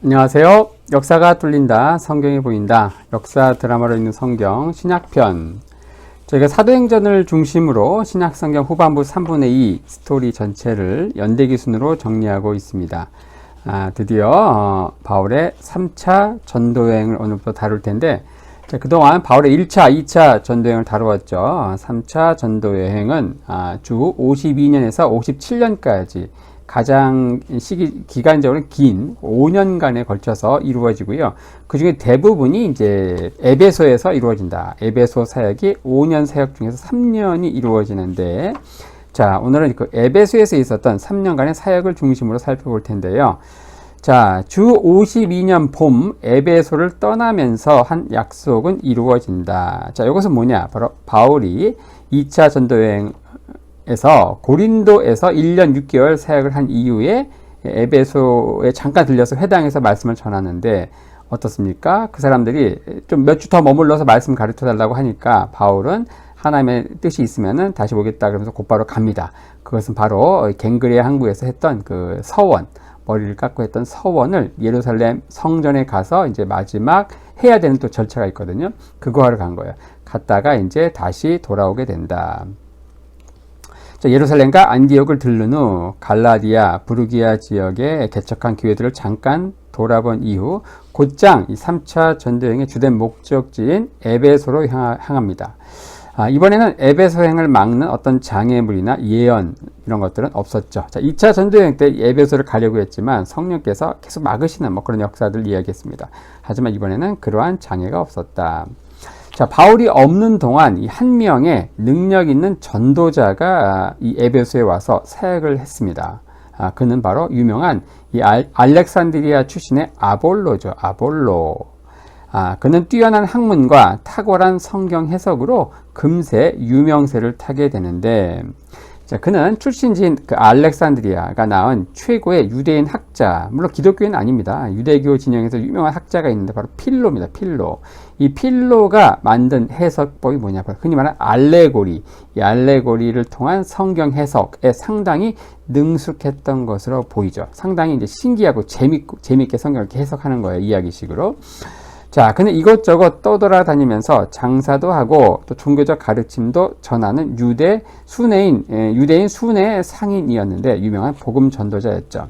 안녕하세요. 역사가 뚫린다. 성경이 보인다. 역사 드라마로 있는 성경 신약편. 저희가 사도행전을 중심으로 신약성경 후반부 3분의 2 스토리 전체를 연대기 순으로 정리하고 있습니다. 드디어 바울의 3차 전도여행을 오늘부터 다룰 텐데, 그동안 바울의 1차, 2차 전도여행을 다루었죠. 3차 전도여행은 주 52년에서 57년까지 가장 기간적으로 긴 5년간에 걸쳐서 이루어지고요. 그 중에 대부분이 이제 에베소에서 이루어진다. 에베소 사역이 5년 사역 중에서 3년이 이루어지는데, 자, 오늘은 그 에베소에서 있었던 3년간의 사역을 중심으로 살펴볼 텐데요. 자, 주 52년 봄 에베소를 떠나면서 한 약속은 이루어진다. 자, 이것은 뭐냐? 바로 바울이 2차 전도여행 에서 고린도에서 1년 6개월 사역을 한 이후에 에베소에 잠깐 들려서 회당에서 말씀을 전하는데 어떻습니까? 그 사람들이 좀 몇 주 더 머물러서 말씀 가르쳐 달라고 하니까 바울은 하나님의 뜻이 있으면은 다시 오겠다 그러면서 곧바로 갑니다. 그것은 바로 갱그레아 항구에서 했던 그 서원, 머리를 깎고 했던 서원을 예루살렘 성전에 가서 이제 마지막 해야 되는 또 절차가 있거든요. 그거 하러 간 거예요. 갔다가 이제 다시 돌아오게 된다. 예루살렘과 안디옥을 들른 후 갈라디아, 부르기아 지역에 개척한 교회들을 잠깐 돌아본 이후 곧장 이 3차 전도여행의 주된 목적지인 에베소로 향합니다. 이번에는 에베소행을 막는 어떤 장애물이나 예언 이런 것들은 없었죠. 자, 2차 전도여행 때 에베소를 가려고 했지만 성령께서 계속 막으시는 그런 역사들을 이야기했습니다. 하지만 이번에는 그러한 장애가 없었다. 자, 바울이 없는 동안 이 한 명의 능력 있는 전도자가 이 에베소에 와서 사역을 했습니다. 그는 바로 유명한 이 알렉산드리아 출신의 아볼로죠. 아볼로. 그는 뛰어난 학문과 탁월한 성경 해석으로 금세 유명세를 타게 되는데, 자, 그는 출신지인 그 알렉산드리아가 낳은 최고의 유대인 학자, 물론 기독교인은 아닙니다. 유대교 진영에서 유명한 학자가 있는데 바로 필로입니다. 필로. 이 필로가 만든 해석법이 뭐냐? 흔히 말하는 알레고리. 이 알레고리를 통한 성경 해석에 상당히 능숙했던 것으로 보이죠. 상당히 이제 신기하고 재밌게 성경을 이렇게 해석하는 거예요. 이야기식으로. 자, 그는 이것저것 떠돌아다니면서 장사도 하고 또 종교적 가르침도 전하는 유대인 순회의 상인이었는데 유명한 복음 전도자였죠.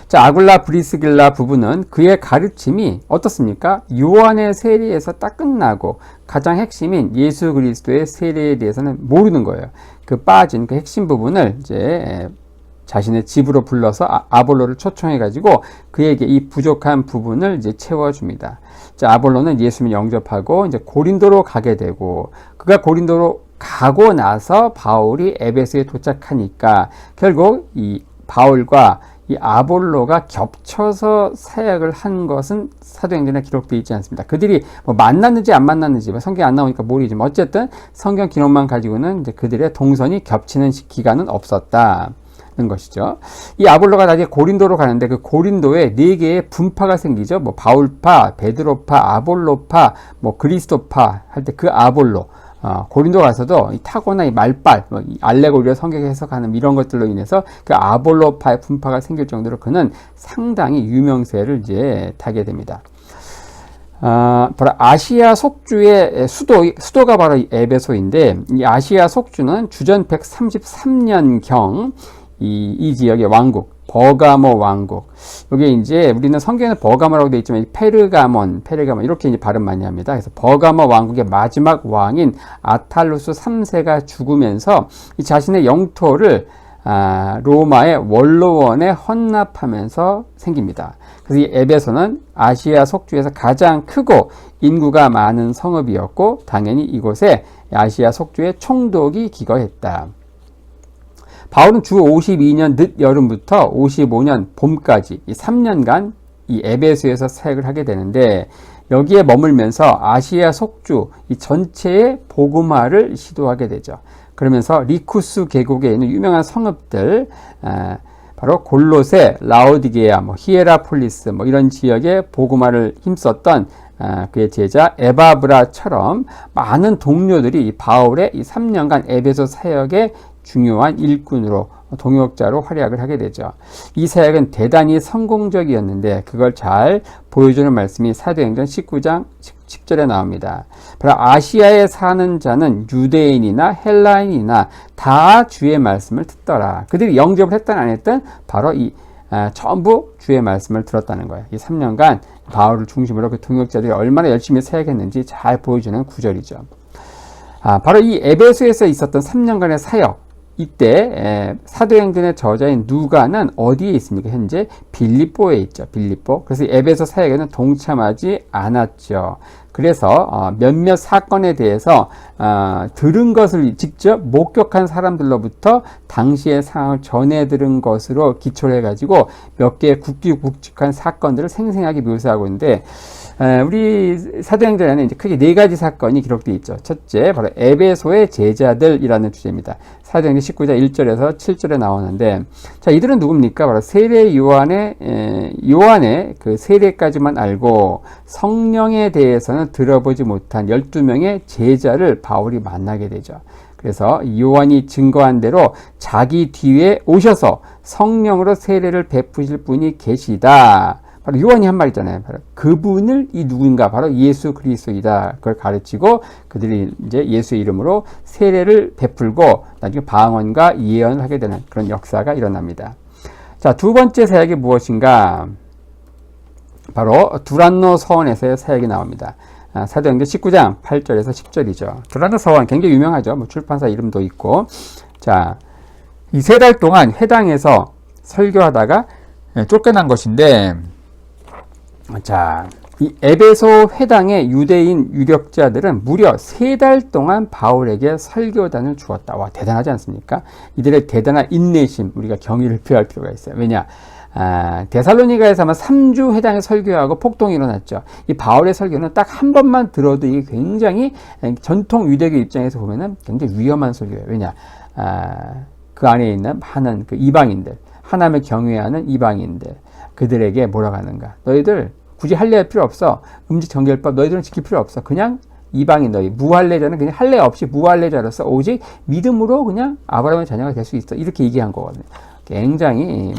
자, 아굴라 브리스길라 부부는 그의 가르침이 어떻습니까? 요한의 세례에서 딱 끝나고 가장 핵심인 예수 그리스도의 세례에 대해서는 모르는 거예요. 그 빠진 그 핵심 부분을 이제 자신의 집으로 불러서 아볼로를 초청해가지고 그에게 이 부족한 부분을 이제 채워줍니다. 자, 아볼로는 예수님을 영접하고 이제 고린도로 가게 되고, 그가 고린도로 가고 나서 바울이 에베소에 도착하니까 결국 이 바울과 이 아볼로가 겹쳐서 사역을 한 것은 사도행전에 기록되어 있지 않습니다. 그들이 뭐 만났는지 안 만났는지 성경에 안 나오니까 모르지만 어쨌든 성경 기록만 가지고는 이제 그들의 동선이 겹치는 기간은 없었다. 것이죠. 이 아볼로가 나중에 고린도로 가는데 그 고린도에 4개의 분파가 생기죠. 뭐 바울파, 베드로파, 아볼로파, 뭐 그리스도파 할 때 그 아볼로. 고린도 가서도 이 타고나 이 말빨, 이 알레고리를 성경에 해석하는 이런 것들로 인해서 그 아볼로파의 분파가 생길 정도로 그는 상당히 유명세를 이제 타게 됩니다. 바로 아시아 속주의 수도가 바로 이 에베소인데, 이 아시아 속주는 주전 133년경 이 지역의 왕국, 버가모 왕국. 여기 이제 우리는 성경에는 버가모라고 되어 있지만 페르가몬 이렇게 이제 발음 많이 합니다. 그래서 버가모 왕국의 마지막 왕인 아탈루스 3세가 죽으면서 이 자신의 영토를 로마의 원로원에 헌납하면서 생깁니다. 그래서 이 에베소는 아시아 속주에서 가장 크고 인구가 많은 성읍이었고 당연히 이곳에 아시아 속주의 총독이 기거했다. 바울은 주 52년 늦여름부터 55년 봄까지 이 3년간 이 에베소에서 사역을 하게 되는데, 여기에 머물면서 아시아 속주 이 전체의 복음화를 시도하게 되죠. 그러면서 리쿠스 계곡에 있는 유명한 성읍들, 바로 골로세, 라오디게아, 히에라폴리스 이런 지역에 복음화를 힘썼던 그의 제자 에바브라처럼 많은 동료들이 바울의 이 3년간 에베소 사역에 중요한 일꾼으로 동역자로 활약을 하게 되죠. 이 사역은 대단히 성공적이었는데 그걸 잘 보여주는 말씀이 사도행전 19장 10절에 나옵니다. 바로 아시아에 사는 자는 유대인이나 헬라인이나 다 주의 말씀을 듣더라. 그들이 영접을 했든 안 했든 바로 전부 주의 말씀을 들었다는 거예요. 이 3년간 바울을 중심으로 그 동역자들이 얼마나 열심히 사역했는지 잘 보여주는 구절이죠. 바로 이 에베소에서 있었던 3년간의 사역, 이때 사도행전의 저자인 누가는 어디에 있습니까? 현재 빌립보에 있죠. 빌립보. 그래서 에베소 사역에는 동참하지 않았죠. 그래서 몇몇 사건에 대해서 들은 것을 직접 목격한 사람들로부터 당시의 상황을 전해 들은 것으로 기초를 해가지고 몇 개의 굵직굵직한 사건들을 생생하게 묘사하고 있는데, 우리 사도행전에는 이제 크게 네 가지 사건이 기록되어 있죠. 첫째, 바로 에베소의 제자들이라는 주제입니다. 사도행전 19장 1절에서 7절에 나오는데, 자, 이들은 누굽니까? 바로 세례 요한의 그 세례까지만 알고 성령에 대해서는 들어보지 못한 12명의 제자를 바울이 만나게 되죠. 그래서 요한이 증거한 대로 자기 뒤에 오셔서 성령으로 세례를 베푸실 분이 계시다. 바로 요한이 한 말 있잖아요. 바로 그분을 이 누군가 바로 예수 그리스도이다. 그걸 가르치고 그들이 이제 예수의 이름으로 세례를 베풀고 나중에 방언과 예언을 하게 되는 그런 역사가 일어납니다. 자, 두 번째 사역이 무엇인가? 바로 두란노 서원에서의 사역이 나옵니다. 사도행전 19장 8절에서 10절이죠. 두란노 서원 굉장히 유명하죠. 뭐 출판사 이름도 있고. 자, 이 3달 동안 회당에서 설교하다가 쫓겨난 것인데, 자, 이 에베소 회당의 유대인 유력자들은 무려 3달 동안 바울에게 설교단을 주었다. 와, 대단하지 않습니까? 이들의 대단한 인내심, 우리가 경의를 표할 필요가 있어요. 왜냐? 데살로니가에서 아마 3주 회당에 설교하고 폭동이 일어났죠. 이 바울의 설교는 딱 한 번만 들어도 이게 굉장히 전통 유대교 입장에서 보면은 굉장히 위험한 설교예요. 왜냐? 그 안에 있는 많은 그 이방인들, 하나님을 경외하는 이방인들, 그들에게 뭐라고 하는가? 너희들 굳이 할례할 필요 없어. 음식 정결법 너희들은 지킬 필요 없어. 그냥 이방인 너희 무할례자는 그냥 할례 없이 무할례자로서 오직 믿음으로 그냥 아브라함의 자녀가 될 수 있어. 이렇게 얘기한 거거든요. 굉장히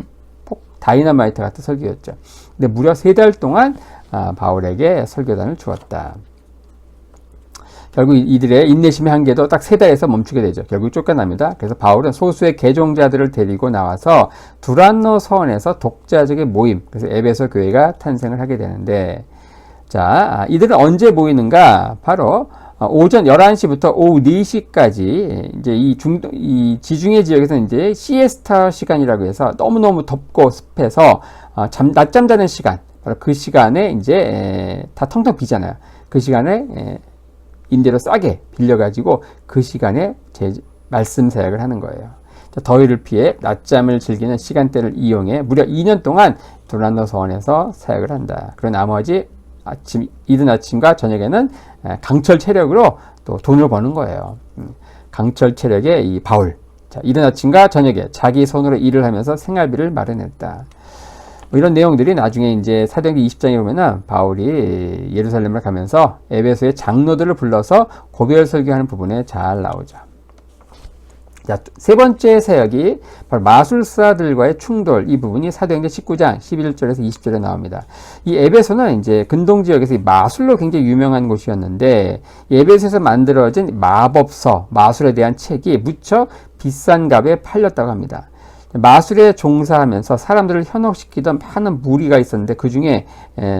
다이너마이트 같은 설교였죠. 근데 무려 3달 동안 바울에게 설교단을 주었다. 결국 이들의 인내심의 한계도 딱 3달에서 멈추게 되죠. 결국 쫓겨납니다. 그래서 바울은 소수의 개종자들을 데리고 나와서 두란노 서원에서 독자적인 모임, 그래서 에베소 교회가 탄생을 하게 되는데, 자, 이들은 언제 모이는가? 바로 오전 11시부터 오후 4시까지 이제 이 지중해 지역에서는 이제 시에스타 시간이라고 해서 너무너무 덥고 습해서 낮잠 자는 시간, 바로 그 시간에 이제 다 텅텅 비잖아요. 그 시간에 임대료 싸게 빌려가지고 그 시간에 말씀 사역을 하는 거예요. 더위를 피해 낮잠을 즐기는 시간대를 이용해 무려 2년 동안 두란노 서원에서 사역을 한다. 그리고 나머지 이른 아침과 저녁에는 강철 체력으로 또 돈을 버는 거예요. 강철 체력의 이 바울. 자, 이른 아침과 저녁에 자기 손으로 일을 하면서 생활비를 마련했다. 이런 내용들이 나중에 이제 사도행전 20장에 보면은 바울이 예루살렘을 가면서 에베소의 장로들을 불러서 고별 설교하는 부분에 잘 나오죠. 자, 세 번째 사역이 바로 마술사들과의 충돌, 이 부분이 사도행전 19장 11절에서 20절에 나옵니다. 이 에베소는 이제 근동 지역에서 마술로 굉장히 유명한 곳이었는데, 에베소에서 만들어진 마법서, 마술에 대한 책이 무척 비싼 값에 팔렸다고 합니다. 마술에 종사하면서 사람들을 현혹시키던 많은 무리가 있었는데, 그 중에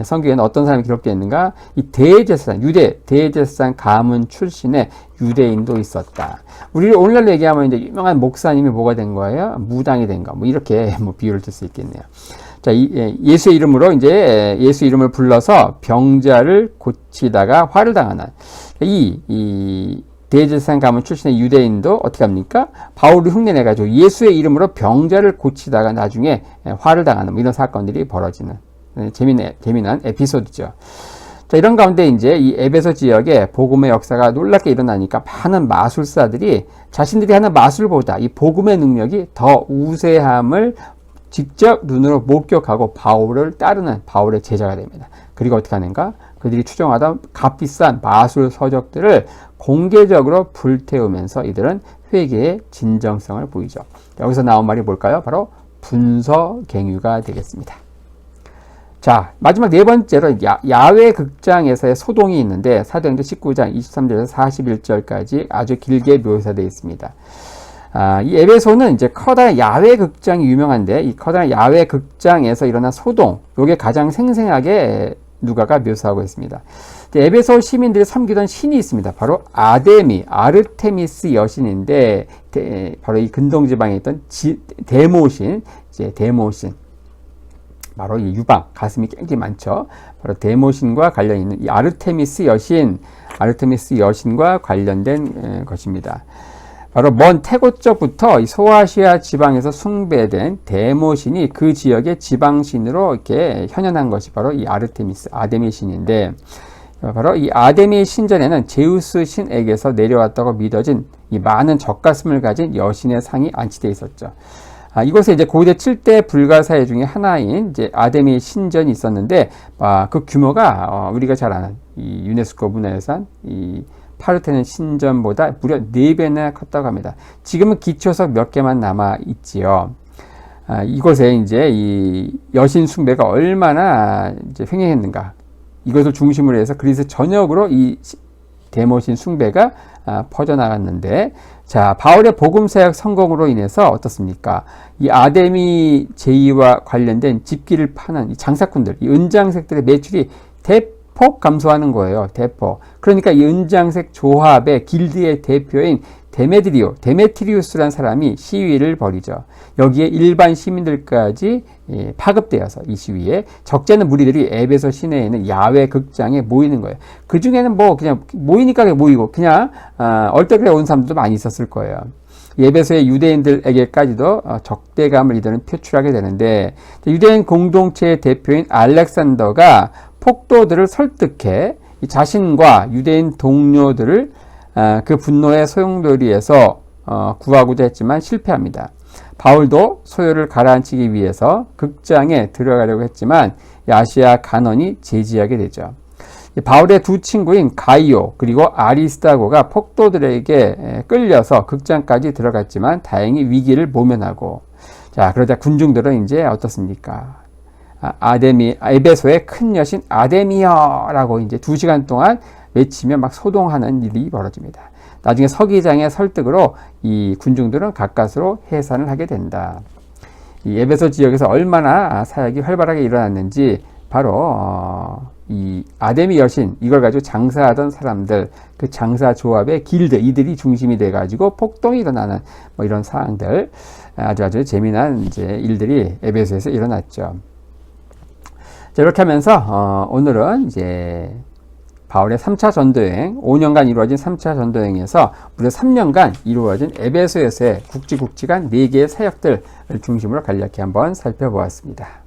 성경에는 어떤 사람이 기록되어 있는가? 이 대제사장, 유대 대제사장 가문 출신의 유대인도 있었다. 우리 오늘날로 얘기하면 이제 유명한 목사님이 뭐가 된 거예요? 무당이 된 거. 뭐 이렇게 뭐 비유를 들 수 있겠네요. 자, 예수의 이름으로 이제 예수 이름을 불러서 병자를 고치다가 화를 당하는 이 대제사장 가문 출신의 유대인도 어떻게 합니까? 바울을 흉내내가지고 예수의 이름으로 병자를 고치다가 나중에 화를 당하는 뭐 이런 사건들이 벌어지는 재미난 에피소드죠. 자, 이런 가운데 이제 이 에베소 지역에 복음의 역사가 놀랍게 일어나니까 많은 마술사들이 자신들이 하는 마술보다 이 복음의 능력이 더 우세함을 직접 눈으로 목격하고 바울을 따르는 바울의 제자가 됩니다. 그리고 어떻게 하는가? 그들이 추정하던 값비싼 마술 서적들을 공개적으로 불태우면서 이들은 회개의 진정성을 보이죠. 여기서 나온 말이 뭘까요? 바로 분서갱유가 되겠습니다. 자, 마지막 네 번째로 야외 극장에서의 소동이 있는데 사도행전 19장 23절에서 41절까지 아주 길게 묘사되어 있습니다. 이 에베소는 이제 커다란 야외 극장이 유명한데 이 커다란 야외 극장에서 일어난 소동, 요게 가장 생생하게 누가가 묘사하고 있습니다. 에베소 시민들이 섬기던 신이 있습니다. 바로 아르테미스 여신인데 바로 이 근동 지방에 있던 데모신, 이제 데모신. 바로 이 유방, 가슴이 굉장히 많죠. 바로 데모신과 관련 있는 이 아르테미스 여신과 관련된 것입니다. 바로 먼 태고적부터 이 소아시아 지방에서 숭배된 데모신이 그 지역의 지방신으로 이렇게 현현한 것이 바로 이 아데미 신인데, 바로 이 아데미 신전에는 제우스 신에게서 내려왔다고 믿어진 이 많은 젖가슴을 가진 여신의 상이 안치되어 있었죠. 이곳에 이제 고대 7대 불가사의 중에 하나인 이제 아데미 신전이 있었는데, 그 규모가 우리가 잘 아는 이 유네스코 문화유산 이 파르테논 신전보다 무려 4배나 컸다고 합니다. 지금은 기초석 몇 개만 남아 있지요. 이곳에 이제 이 여신 숭배가 얼마나 이제 횡행했는가. 이것을 중심으로 해서 그리스 전역으로 이 데모신 숭배가 퍼져나갔는데, 자, 바울의 복음 사역 성공으로 인해서 어떻습니까? 이 아데미 제의와 관련된 집기를 파는 이 장사꾼들, 이 은장색들의 매출이 대폭 감소하는 거예요. 대폭. 그러니까 이 은장색 조합의 길드의 대표인 데메트리우스라는 사람이 시위를 벌이죠. 여기에 일반 시민들까지 파급되어서 이 시위에 적지 않은 무리들이 에베소 시내에 있는 야외 극장에 모이는 거예요. 그 중에는 뭐 그냥 모이니까 모이고 그냥 얼떨결에 온 사람들도 많이 있었을 거예요. 에베소의 유대인들에게까지도 적대감을 이들은 표출하게 되는데, 유대인 공동체의 대표인 알렉산더가 폭도들을 설득해 자신과 유대인 동료들을 그 분노의 소용돌이에서 구하고자 했지만 실패합니다. 바울도 소요를 가라앉히기 위해서 극장에 들어가려고 했지만 아시아 간원이 제지하게 되죠. 바울의 두 친구인 가이오 그리고 아리스다고가 폭도들에게 끌려서 극장까지 들어갔지만 다행히 위기를 모면하고, 자, 그러자 군중들은 이제 어떻습니까? 에베소의 큰 여신 아데미여라고 이제 2시간 동안 외치며 막 소동하는 일이 벌어집니다. 나중에 서기장의 설득으로 이 군중들은 가까스로 해산을 하게 된다. 이 에베소 지역에서 얼마나 사역이 활발하게 일어났는지 바로 이 아데미 여신, 이걸 가지고 장사하던 사람들, 그 장사 조합의 길드, 이들이 중심이 돼 가지고 폭동이 일어나는 뭐 이런 상황들, 아주 재미난 이제 일들이 에베소에서 일어났죠. 자, 이렇게 하면서 오늘은 이제 바울의 3차 전도여행, 5년간 이루어진 3차 전도여행에서 무려 3년간 이루어진 에베소에서의 국지간 4개의 사역들을 중심으로 간략히 한번 살펴보았습니다.